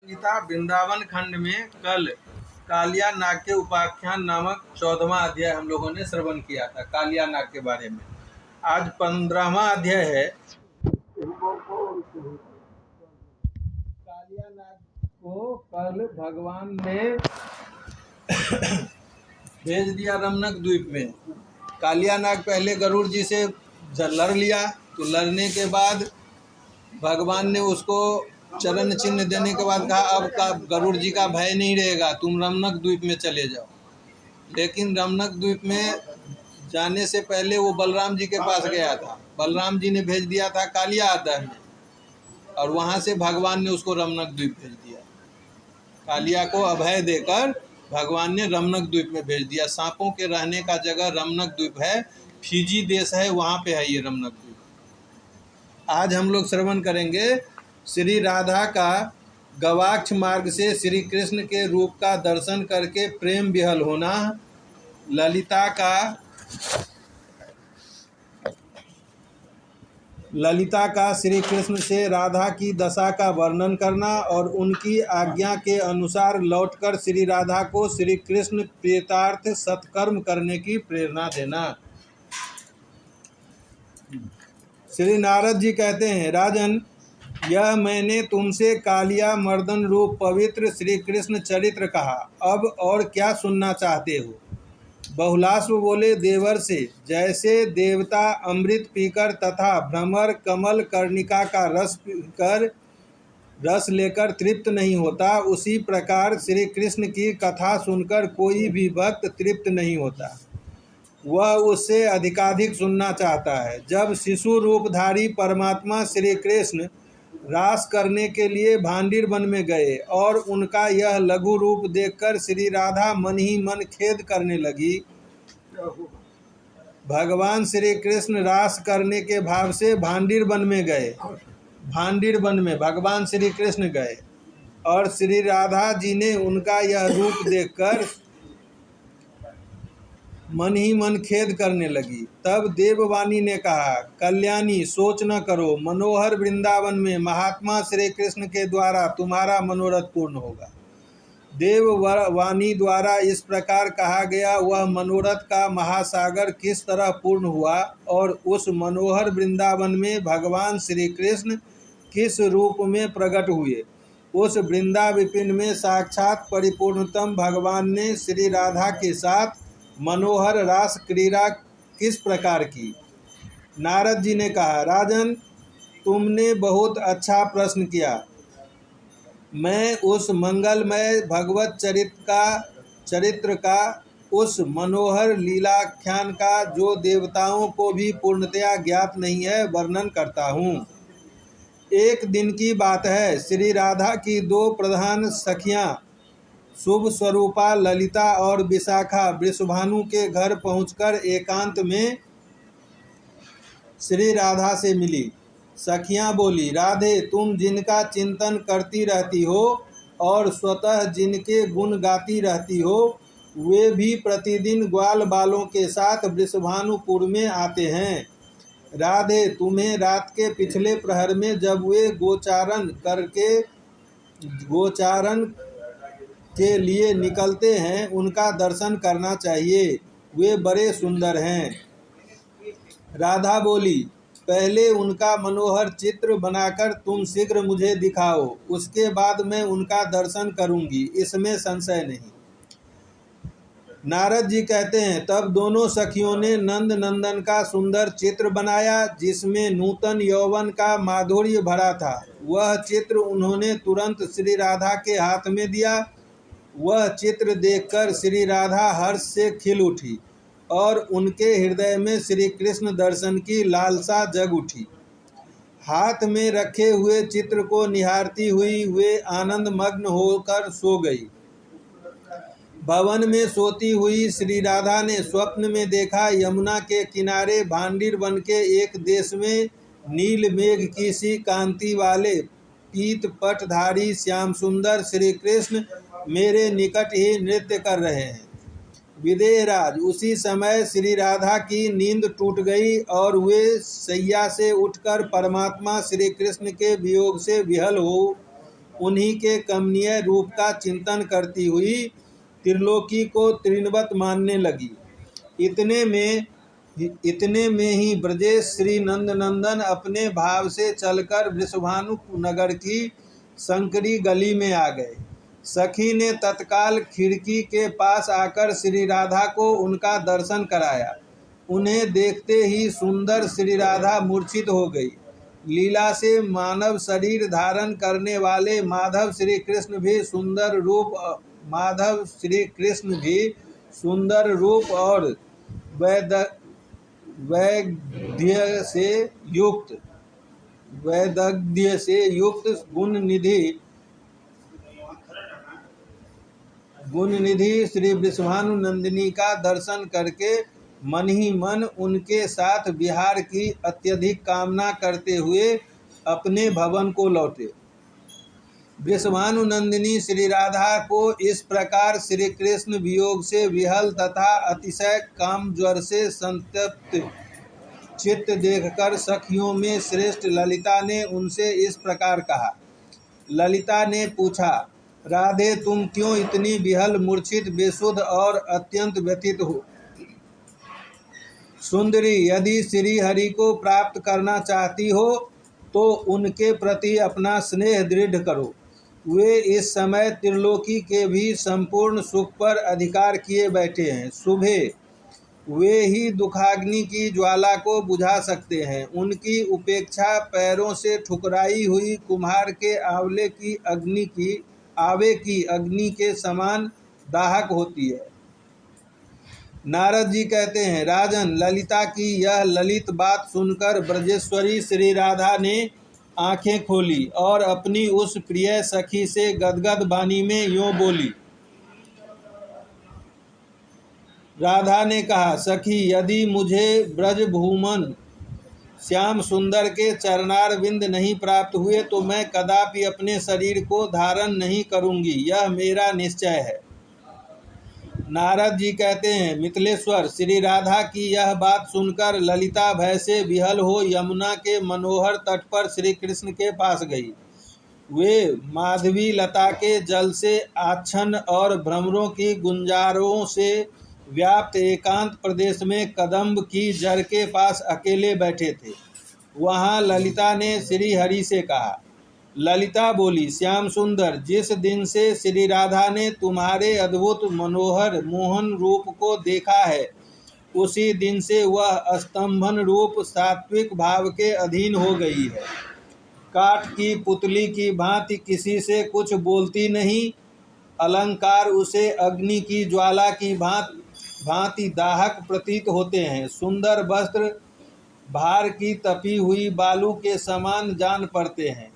गीता वृंदावन खंड में कल कालिया नाग के उपाख्यान नामक 14वां अध्याय हम लोगों ने श्रवण किया था। कालिया नाग के बारे में आज 15वां अध्याय है। कालिया नाग को कल भगवान ने भेज दिया रमनक द्वीप में। कालिया नाग पहले गरुड़ जी से लड़ लिया, तो लड़ने के बाद भगवान ने उसको चरण चिन्ह देने के बाद कहा अब का गरुड़ जी का भय नहीं रहेगा, तुम रमनक द्वीप में चले जाओ। लेकिन रमनक द्वीप में जाने से पहले वो बलराम जी के पास गया था। बलराम जी ने भेज दिया था कालिया आदह में, और वहाँ से भगवान ने उसको रमनक द्वीप भेज दिया। कालिया को अभय देकर भगवान ने रमनक द्वीप में भेज दिया। सांपों के रहने का जगह रमनक द्वीप है, फिजी देश है, वहाँ पे है ये रमनक द्वीप। आज हम लोग श्रवण करेंगे श्री राधा का गवाक्ष मार्ग से श्री कृष्ण के रूप का दर्शन करके प्रेम विहल होना, ललिता का श्री कृष्ण से राधा की दशा का वर्णन करना और उनकी आज्ञा के अनुसार लौटकर श्री राधा को श्री कृष्ण प्रीतार्थ सत्कर्म करने की प्रेरणा देना। श्री नारद जी कहते हैं, राजन, यह मैंने तुमसे कालिया मर्दन रूप पवित्र श्री कृष्ण चरित्र कहा, अब और क्या सुनना चाहते हो? बहुलाश्व बोले, देवर से, जैसे देवता अमृत पीकर तथा भ्रमर कमल कर्णिका का रस पीकर रस लेकर तृप्त नहीं होता, उसी प्रकार श्री कृष्ण की कथा सुनकर कोई भी भक्त तृप्त नहीं होता, वह उससे अधिकाधिक सुनना चाहता है। जब शिशु रूपधारी परमात्मा श्री कृष्ण रास करने के लिए भांडीर वन में गए और उनका यह लघु रूप देखकर श्री राधा मन ही मन खेद करने लगी। भगवान श्री कृष्ण रास करने के भाव से भांडीर वन में गए। भांडीर वन में भगवान श्री कृष्ण गए और श्री राधा जी ने उनका यह रूप देखकर मन ही मन खेद करने लगी। तब देववाणी ने कहा, कल्याणी, सोच न करो, मनोहर वृंदावन में महात्मा श्री कृष्ण के द्वारा तुम्हारा मनोरथ पूर्ण होगा। देववाणी द्वारा इस प्रकार कहा गया वह मनोरथ का महासागर किस तरह पूर्ण हुआ और उस मनोहर वृंदावन में भगवान श्री कृष्ण किस रूप में प्रकट हुए, उस वृंदा विपिन में साक्षात परिपूर्णतम भगवान ने श्री राधा के साथ मनोहर रास क्रीड़ा किस प्रकार की। नारद जी ने कहा, राजन, तुमने बहुत अच्छा प्रश्न किया। मैं उस मंगलमय भगवत चरित्र का उस मनोहर लीलाख्यान का जो देवताओं को भी पूर्णतया ज्ञात नहीं है वर्णन करता हूँ। एक दिन की बात है, श्री राधा की दो प्रधान सखियाँ शुभ स्वरूपा ललिता और विशाखा वृषभानु के घर पहुंचकर एकांत में श्री राधा से मिली। सखियां बोली, राधे, तुम जिनका चिंतन करती रहती हो और स्वतः जिनके गुण गाती रहती हो, वे भी प्रतिदिन ग्वाल बालों के साथ वृषभानुपुर में आते हैं। राधे, तुम्हें रात के पिछले प्रहर में जब वे गोचारण के लिए निकलते हैं, उनका दर्शन करना चाहिए, वे बड़े सुंदर हैं। राधा बोली, पहले उनका मनोहर चित्र बनाकर तुम शीघ्र मुझे दिखाओ, उसके बाद मैं उनका दर्शन करूंगी, इसमें संशय नहीं। नारद जी कहते हैं, तब दोनों सखियों ने नंद नंदन का सुंदर चित्र बनाया जिसमें नूतन यौवन का माधुर्य भरा था। वह चित्र उन्होंने तुरंत श्री राधा के हाथ में दिया। वह चित्र देखकर श्री राधा हर्ष से खिल उठी और उनके हृदय में श्री कृष्ण दर्शन की लालसा जग उठी। हाथ में रखे हुए चित्र को निहारती हुई वे आनंद मग्न होकर सो गई। भवन में सोती हुई श्री राधा ने स्वप्न में देखा, यमुना के किनारे भांडीर वन के एक देश में नील मेघ की सी कांति वाले पीत पटधारी श्याम सुंदर श्री कृष्ण मेरे निकट ही नृत्य कर रहे हैं। विदेहराज, उसी समय श्री राधा की नींद टूट गई और वे शैया से उठकर परमात्मा श्री कृष्ण के वियोग से विहल उन्हीं के कमनीय रूप का चिंतन करती हुई त्रिलोकी को तृणवत मानने लगी। इतने में ही ब्रजेश श्री नंदनंदन अपने भाव से चलकर वृषभानु नगर की संकरी गली में आ गए। सखी ने तत्काल खिड़की के पास आकर श्री राधा को उनका दर्शन कराया। उन्हें देखते ही सुंदर श्री राधा मूर्छित हो गई। लीला से मानव शरीर धारण करने वाले माधव श्री कृष्ण भी सुंदर रूप और वैदग्ध्य से युक्त गुणनिधि श्री वृषभानु नंदिनी का दर्शन करके मन ही मन उनके साथ विहार की अत्यधिक कामना करते हुए अपने भवन को लौटे। वृषभानु नंदिनी श्री राधा को इस प्रकार श्री कृष्ण वियोग से विहल तथा अतिशय काम ज्वर से संतप्त चित्त देखकर सखियों में श्रेष्ठ ललिता ने उनसे इस प्रकार कहा। ललिता ने पूछा, राधे तुम क्यों इतनी विहल, मूर्छित, बेसुध और अत्यंत व्यथित हो? सुंदरी, यदि श्री हरि को प्राप्त करना चाहती हो तो उनके प्रति अपना स्नेह दृढ़ करो। वे इस समय त्रिलोकी के भी संपूर्ण सुख पर अधिकार किए बैठे हैं। सुबह वे ही दुखाग्नि की ज्वाला को बुझा सकते हैं। उनकी उपेक्षा पैरों से ठुकराई हुई कुम्हार के आवे की अग्नि के समान दाहक होती है। नारद जी कहते हैं, राजन, ललिता की यह ललित बात सुनकर ब्रजेश्वरी श्री राधा ने आंखें खोली और अपनी उस प्रिय सखी से गदगद वाणी में यूं बोली। राधा ने कहा, सखी, यदि मुझे ब्रजभूमन श्याम सुंदर के चरणारविंद नहीं प्राप्त हुए तो मैं कदापि अपने शरीर को धारण नहीं करूंगी, यह मेरा निश्चय है। नारद जी कहते हैं, मिथिलेश्वर, श्री राधा की यह बात सुनकर ललिता भय से विहल हो यमुना के मनोहर तट पर श्री कृष्ण के पास गई। वे माधवी लता के जल से आच्छन्न और भ्रमरों की गुंजारों से व्याप्त एकांत प्रदेश में कदम्ब की जड़ के पास अकेले बैठे थे। वहाँ ललिता ने श्री हरि से कहा। ललिता बोली, श्याम सुंदर, जिस दिन से श्री राधा ने तुम्हारे अद्भुत मनोहर मोहन रूप को देखा है, उसी दिन से वह स्तंभन रूप सात्विक भाव के अधीन हो गई है। काठ की पुतली की भांति किसी से कुछ बोलती नहीं। अलंकार उसे अग्नि की ज्वाला की भांति दाहक प्रतीत होते हैं। सुंदर वस्त्र भार की तपी हुई बालू के समान जान पड़ते हैं।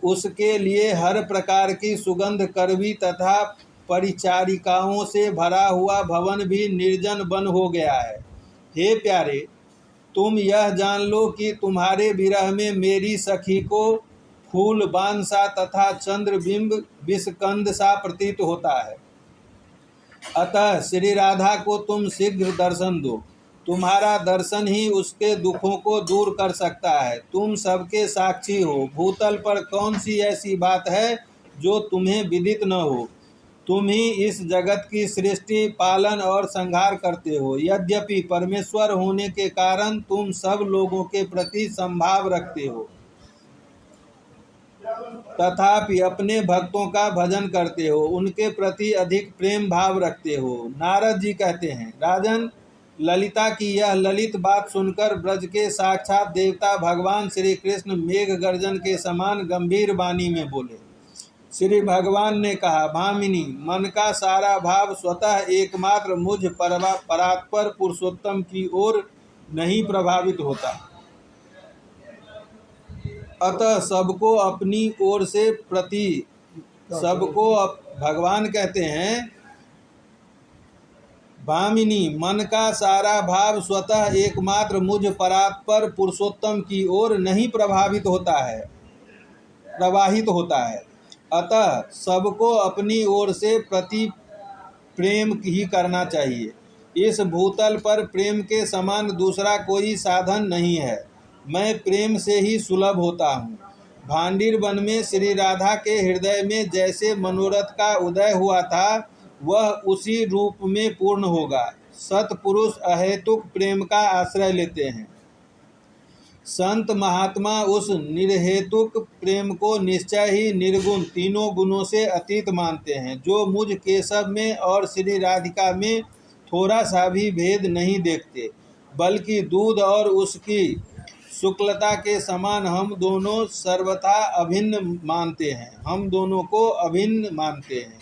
उसके लिए हर प्रकार की सुगंध कड़वी तथा परिचारिकाओं से भरा हुआ भवन भी निर्जन वन हो गया है। हे प्यारे, तुम यह जान लो कि तुम्हारे विरह में मेरी सखी को फूल बाण सा तथा चंद्रबिंब विषकंद सा प्रतीत होता है। अतः श्री राधा को तुम शीघ्र दर्शन दो। तुम्हारा दर्शन ही उसके दुखों को दूर कर सकता है। तुम सबके साक्षी हो। भूतल पर कौन सी ऐसी बात है जो तुम्हें विदित न हो? तुम ही इस जगत की सृष्टि, पालन और संहार करते हो। यद्यपि परमेश्वर होने के कारण तुम सब लोगों के प्रति संभाव रखते हो, तथापि अपने भक्तों का भजन करते हो, उनके प्रति अधिक प्रेम भाव रखते हो। नारद जी कहते हैं, राजन, ललिता की यह ललित बात सुनकर ब्रज के साक्षात देवता भगवान श्री कृष्ण मेघ गर्जन के समान गंभीर वाणी में बोले। श्री भगवान ने कहा, भामिनी, मन का सारा भाव स्वतः एकमात्र मुझ परात्पर पुरुषोत्तम की ओर नहीं प्रभावित होता, अतः सबको अपनी ओर से भगवान कहते हैं, भामिनी, मन का सारा भाव स्वतः एकमात्र मुझ परात्पर पुरुषोत्तम की ओर नहीं प्रवाहित होता है, अतः सबको अपनी ओर से प्रति प्रेम ही करना चाहिए। इस भूतल पर प्रेम के समान दूसरा कोई साधन नहीं है। मैं प्रेम से ही सुलभ होता हूँ। भांडीर वन में श्री राधा के हृदय में जैसे मनोरथ का उदय हुआ था वह उसी रूप में पूर्ण होगा। सत्पुरुष अहेतुक प्रेम का आश्रय लेते हैं। संत महात्मा उस निर्हेतुक प्रेम को निश्चय ही निर्गुण तीनों गुणों से अतीत मानते हैं, जो मुझ केशव में और श्री राधिका में थोड़ा सा भी भेद नहीं देखते, बल्कि दूध और उसकी शुक्लता के समान हम दोनों सर्वथा अभिन्न मानते हैं, हम दोनों को अभिन्न मानते हैं।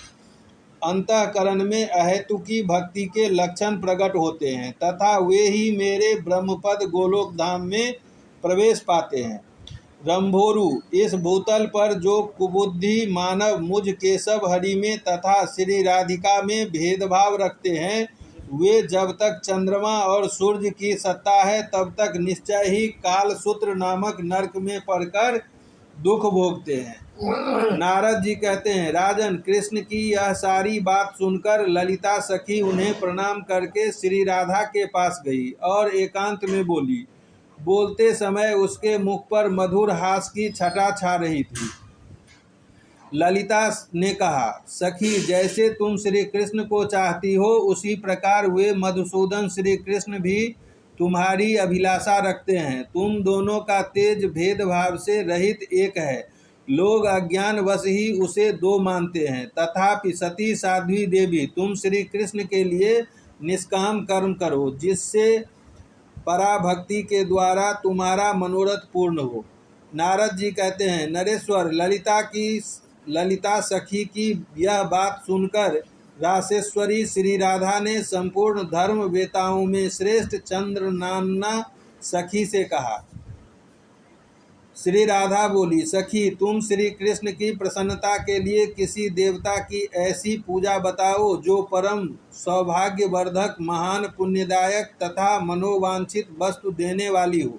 अंतःकरण में अहेतुकी भक्ति के लक्षण प्रकट होते हैं तथा वे ही मेरे ब्रह्मपद गोलोक धाम में प्रवेश पाते हैं। रंभोरु, इस भूतल पर जो कुबुद्धि मानव मुझ केशव हरि में तथा श्री राधिका में भेदभाव रखते हैं, वे जब तक चंद्रमा और सूर्य की सत्ता है तब तक निश्चय ही कालसूत्र नामक नरक में पड़कर दुख भोगते हैं। नारद जी कहते हैं, राजन, कृष्ण की यह सारी बात सुनकर ललिता सखी उन्हें प्रणाम करके श्री राधा के पास गई और एकांत में बोली। बोलते समय उसके मुख पर मधुर हास की छटा छा रही थी। ललिता ने कहा, सखी, जैसे तुम श्री कृष्ण को चाहती हो उसी प्रकार वे मधुसूदन श्री कृष्ण भी तुम्हारी अभिलाषा रखते हैं। तुम दोनों का तेज भेदभाव से रहित एक है। लोग अज्ञानवश ही उसे दो मानते हैं। तथापि सती साध्वी देवी, तुम श्री कृष्ण के लिए निष्काम कर्म करो, जिससे पराभक्ति के द्वारा तुम्हारा मनोरथ पूर्ण हो। नारद जी कहते हैं, नरेश्वर, ललिता सखी की यह बात सुनकर रासेश्वरी श्री राधा ने संपूर्ण धर्म वेताओं में श्रेष्ठ चंद्रनाना सखी से कहा। श्री राधा बोली, सखी, तुम श्री कृष्ण की प्रसन्नता के लिए किसी देवता की ऐसी पूजा बताओ जो परम सौभाग्यवर्धक, महान पुण्यदायक तथा मनोवांछित वस्तु देने वाली हो।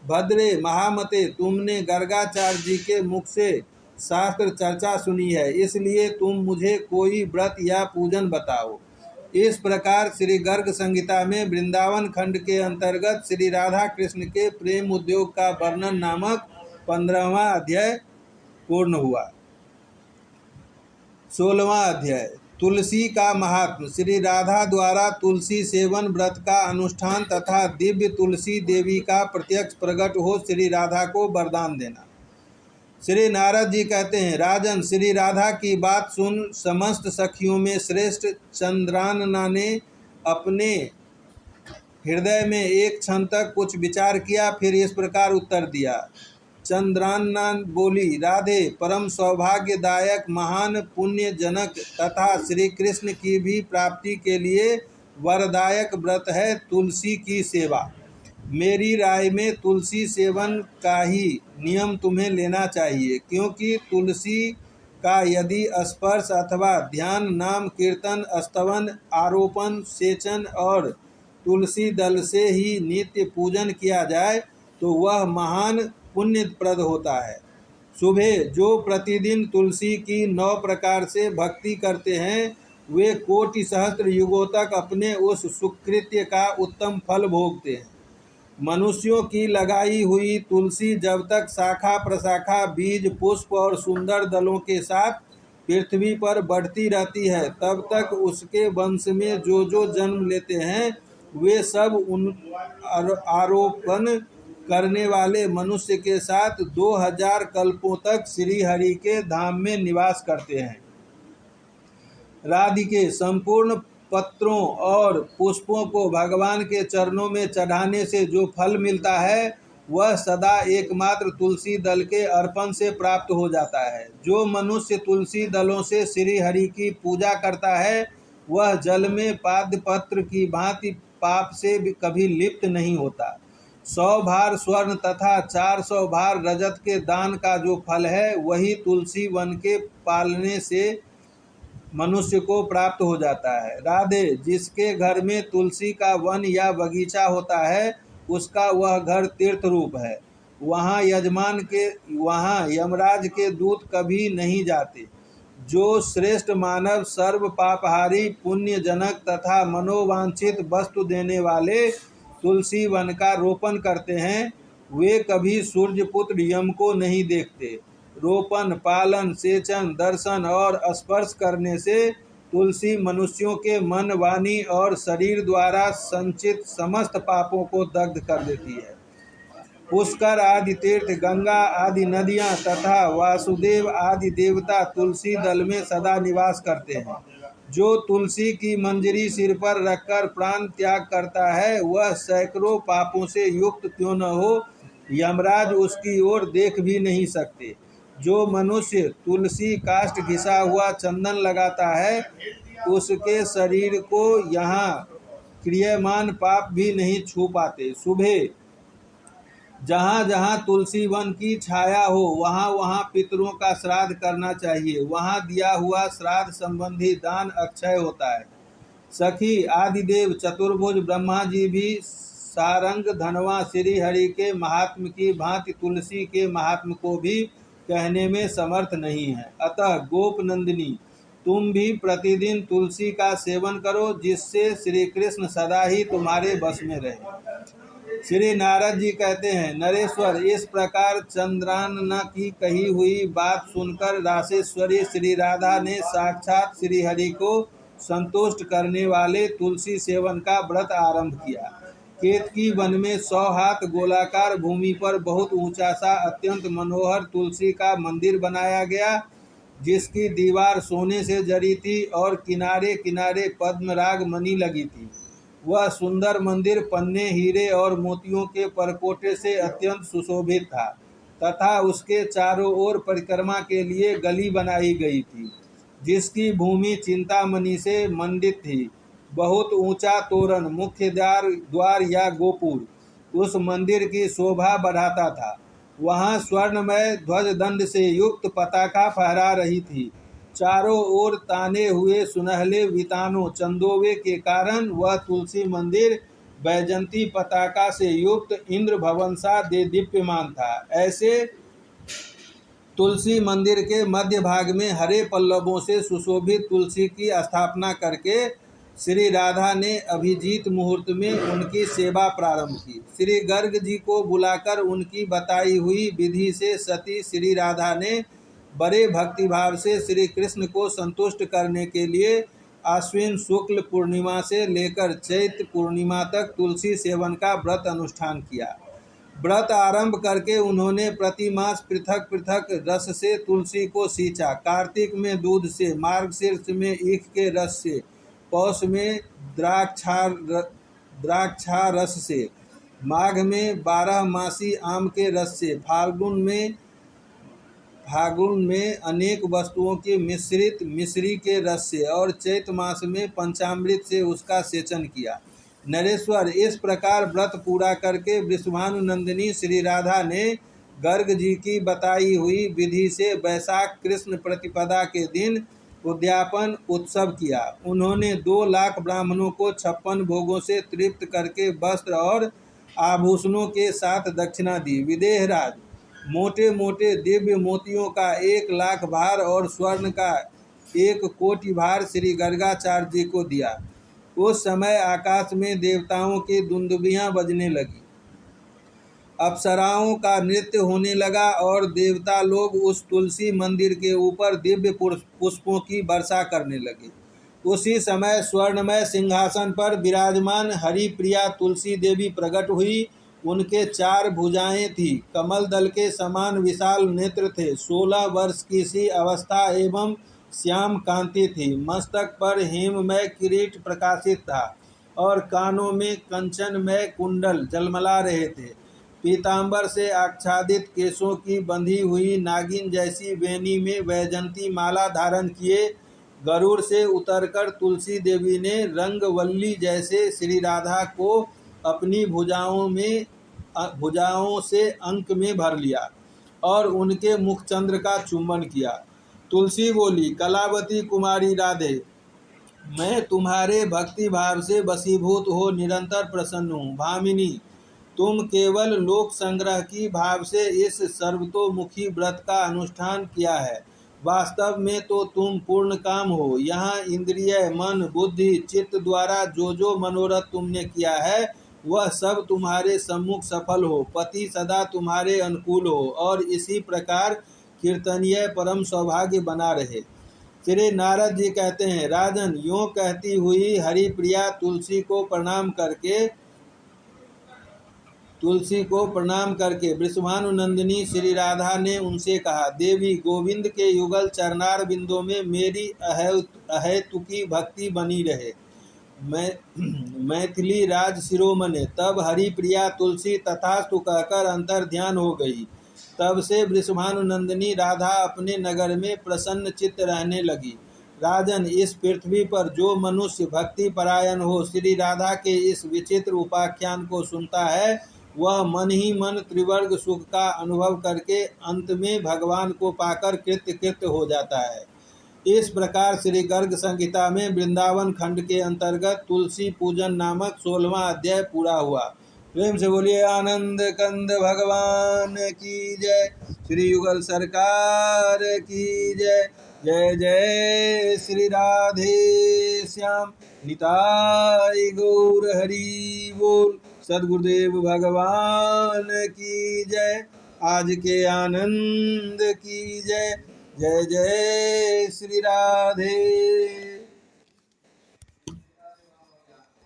भद्रे महामते, तुमने गर्गाचार्य जी के मुख से शास्त्र चर्चा सुनी है, इसलिए तुम मुझे कोई व्रत या पूजन बताओ। इस प्रकार श्री गर्ग संहिता में वृंदावन खंड के अंतर्गत श्री राधा कृष्ण के प्रेम उद्योग का वर्णन नामक 15वां अध्याय पूर्ण हुआ। 16वां अध्याय, तुलसी का महात्म। श्री राधा द्वारा तुलसी सेवन व्रत का अनुष्ठान तथा दिव्य तुलसी देवी का प्रत्यक्ष प्रकट हो श्री राधा को वरदान देना। श्री नारद जी कहते हैं, राजन, श्री राधा की बात सुन समस्त सखियों में श्रेष्ठ चंद्रानना ने अपने हृदय में एक क्षण तक कुछ विचार किया, फिर इस प्रकार उत्तर दिया। चंद्रानना बोली, राधे, परम सौभाग्यदायक, महान पुण्यजनक तथा श्री कृष्ण की भी प्राप्ति के लिए वरदायक व्रत है तुलसी की सेवा। मेरी राय में तुलसी सेवन का ही नियम तुम्हें लेना चाहिए, क्योंकि तुलसी का यदि स्पर्श अथवा ध्यान, नाम कीर्तन, स्तवन, आरोपण, सेचन और तुलसी दल से ही नित्य पूजन किया जाए तो वह महान पुण्यप्रद होता है। सुबह जो प्रतिदिन तुलसी की 9 प्रकार से भक्ति करते हैं, वे कोटि सहस्त्र युगों तक अपने उस सुकृत्य का उत्तम फल भोगते हैं। मनुष्यों की लगाई हुई तुलसी जब तक शाखा प्रशाखा, बीज, पुष्प और सुंदर दलों के साथ पृथ्वी पर बढ़ती रहती है, तब तक उसके वंश में जो जो जन्म लेते हैं वे सब उन आरोपण करने वाले मनुष्य के साथ 2000 कल्पों तक श्री हरि के धाम में निवास करते हैं। राधिके, संपूर्ण पत्रों और पुष्पों को भगवान के चरणों में चढ़ाने से जो फल मिलता है वह सदा एकमात्र तुलसी दल के अर्पण से प्राप्त हो जाता है। जो मनुष्य तुलसी दलों से श्री हरि की पूजा करता है वह जल में पादपत्र की भांति पाप से भी कभी लिप्त नहीं होता। 100 भार स्वर्ण तथा 400 भार रजत के दान का जो फल है वही तुलसी वन के पालने से मनुष्य को प्राप्त हो जाता है। राधे, जिसके घर में तुलसी का वन या बगीचा होता है उसका वह घर तीर्थ रूप है। वहाँ यमराज के दूत कभी नहीं जाते। जो श्रेष्ठ मानव सर्व पापहारी, पुण्यजनक तथा मनोवांछित वस्तु देने वाले तुलसी वन का रोपण करते हैं वे कभी सूर्यपुत्र यम को नहीं देखते। रोपण, पालन, सेचन, दर्शन और स्पर्श करने से तुलसी मनुष्यों के मन, वाणी और शरीर द्वारा संचित समस्त पापों को दग्ध कर देती है। पुष्कर आदि तीर्थ, गंगा आदि नदियां तथा वासुदेव आदि देवता तुलसी दल में सदा निवास करते हैं। जो तुलसी की मंजरी सिर पर रखकर प्राण त्याग करता है, वह सैकड़ों पापों से युक्त क्यों न हो, यमराज उसकी ओर देख भी नहीं सकते। जो मनुष्य तुलसी काष्ठ घिसा हुआ चंदन लगाता है, उसके शरीर को यहाँ क्रियमान पाप भी नहीं छू पाते। सुबह जहाँ जहाँ तुलसी वन की छाया हो, वहाँ वहाँ पितरों का श्राद्ध करना चाहिए। वहाँ दिया हुआ श्राद्ध संबंधी दान अक्षय होता है। सखी, आदिदेव, चतुर्भुज ब्रह्मा जी भी सारंग धनवा श्री हरि के महात्म की भांति तुलसी के महात्म को भी कहने में समर्थ नहीं है। अतः गोप नंदिनी, तुम भी प्रतिदिन तुलसी का सेवन करो, जिससे श्री कृष्ण सदा ही तुम्हारे बस में रहे। श्री नारद जी कहते हैं, नरेश्वर, इस प्रकार चंद्रानना की कही हुई बात सुनकर रासेश्वरी श्री राधा ने साक्षात श्री हरि को संतुष्ट करने वाले तुलसी सेवन का व्रत आरंभ किया। केतकी वन में 100 हाथ गोलाकार भूमि पर बहुत ऊंचा सा अत्यंत मनोहर तुलसी का मंदिर बनाया गया, जिसकी दीवार सोने से जड़ी थी और किनारे किनारे पद्मराग मणि लगी थी। वह सुंदर मंदिर पन्ने, हीरे और मोतियों के परकोटे से अत्यंत सुशोभित था तथा उसके चारों ओर परिक्रमा के लिए गली बनाई गई थी, जिसकी भूमि चिंतामणि से मंडित थी। बहुत ऊंचा तोरण, मुख्य द्वार या गोपुर उस मंदिर की शोभा बढ़ाता था। वहाँ स्वर्णमय ध्वज दंड से युक्त पताका फहरा रही थी। चारों ओर ताने हुए सुनहले वितानों चंदोवे के कारण वह तुलसी मंदिर बैजंती पताका से युक्त इंद्र भवन सा दीप्यमान था। ऐसे तुलसी मंदिर के मध्य भाग में हरे पल्लवों से सुशोभित तुलसी की स्थापना करके श्री राधा ने अभिजीत मुहूर्त में उनकी सेवा प्रारंभ की। श्री गर्ग जी को बुलाकर उनकी बताई हुई विधि से सती श्री राधा ने बड़े भक्तिभाव से श्री कृष्ण को संतुष्ट करने के लिए आश्विन शुक्ल पूर्णिमा से लेकर चैत्र पूर्णिमा तक तुलसी सेवन का व्रत अनुष्ठान किया। व्रत आरंभ करके उन्होंने प्रतिमास पृथक पृथक रस से तुलसी को सींचा। कार्तिक में दूध से, मार्गशीर्ष में ईख के रस से, पौष में द्राक्षा रस से, माघ में 12 मासी आम के रस से, फागुन में अनेक वस्तुओं की मिश्रित मिश्री के रस से और चैत मास में पंचामृत से उसका सेचन किया। नरेश्वर, इस प्रकार व्रत पूरा करके वृषभानु नंदिनी श्री राधा ने गर्ग जी की बताई हुई विधि से वैशाख कृष्ण प्रतिपदा के दिन उद्यापन उत्सव किया। उन्होंने 2 लाख ब्राह्मणों को 56 भोगों से तृप्त करके वस्त्र और आभूषणों के साथ दक्षिणा दी। विदेहराज, मोटे मोटे दिव्य मोतियों का 1 लाख भार और स्वर्ण का 1 कोटि भार श्री गर्गाचार्य जी को दिया। उस समय आकाश में देवताओं की दुंदुभियां बजने लगी, अप्सराओं का नृत्य होने लगा और देवता लोग उस तुलसी मंदिर के ऊपर दिव्य पुष्पों की वर्षा करने लगे। उसी समय स्वर्णमय सिंहासन पर विराजमान हरिप्रिया तुलसी देवी प्रकट हुई। उनके 4 भुजाएं थी, कमल दल के समान विशाल नेत्र थे, 16 वर्ष की सी अवस्था एवं श्याम कांति थी। मस्तक पर हेममय किरीट प्रकाशित था और कानों में कंचनमय कुंडल जलमला रहे थे। पीतांबर से आच्छादित केशों की बंधी हुई नागिन जैसी वेणी में वैजंती माला धारण किए गरुड़ से उतरकर तुलसी देवी ने रंगवल्ली जैसे श्री राधा को अपनी भुजाओं से अंक में भर लिया और उनके मुखचंद्र का चुंबन किया। तुलसी बोली, कलावती कुमारी राधे, मैं तुम्हारे भक्ति भाव से वशीभूत हो निरंतर प्रसन्न हूँ। भामिनी, तुम केवल लोक संग्रह की भाव से इस सर्वतोमुखी व्रत का अनुष्ठान किया है। वास्तव में तो तुम पूर्ण काम हो। यहाँ इंद्रिय, मन, बुद्धि, चित्त द्वारा जो जो मनोरथ तुमने किया है वह सब तुम्हारे सम्मुख सफल हो, पति सदा तुम्हारे अनुकूल हो और इसी प्रकार कीर्तनीय परम सौभाग्य बना रहे। श्री नारद जी कहते हैं, राजन, यों कहती हुई हरिप्रिया तुलसी को प्रणाम करके वृषभानुनंदिनी श्री राधा ने उनसे कहा, देवी, गोविंद के युगल चरणार बिंदों में मेरी अहेतुकी भक्ति बनी रहे। मैथिली राज शिरोमणि। तब हरिप्रिया तुलसी तथास्तु कहकर अंतर ध्यान हो गई। तब से वृषभानुनंदिनी राधा अपने नगर में प्रसन्न चित्त रहने लगी। राजन, इस पृथ्वी पर जो मनुष्य भक्ति परायण हो श्री राधा के इस विचित्र उपाख्यान को सुनता है, वह मन ही मन त्रिवर्ग सुख का अनुभव करके अंत में भगवान को पाकर कृत्य हो जाता है। इस प्रकार श्री गर्ग संहिता में वृंदावन खंड के अंतर्गत तुलसी पूजन नामक 16वां अध्याय पूरा हुआ। प्रेम से बोलिए आनंद कंद भगवान की जय, श्री युगल सरकार की जय। जय जय श्री राधे श्याम, निताई गौर हरि बोल। सद्गुरुदेव भगवान की जय। आज के आनंद की जय। जय जय श्री राधे।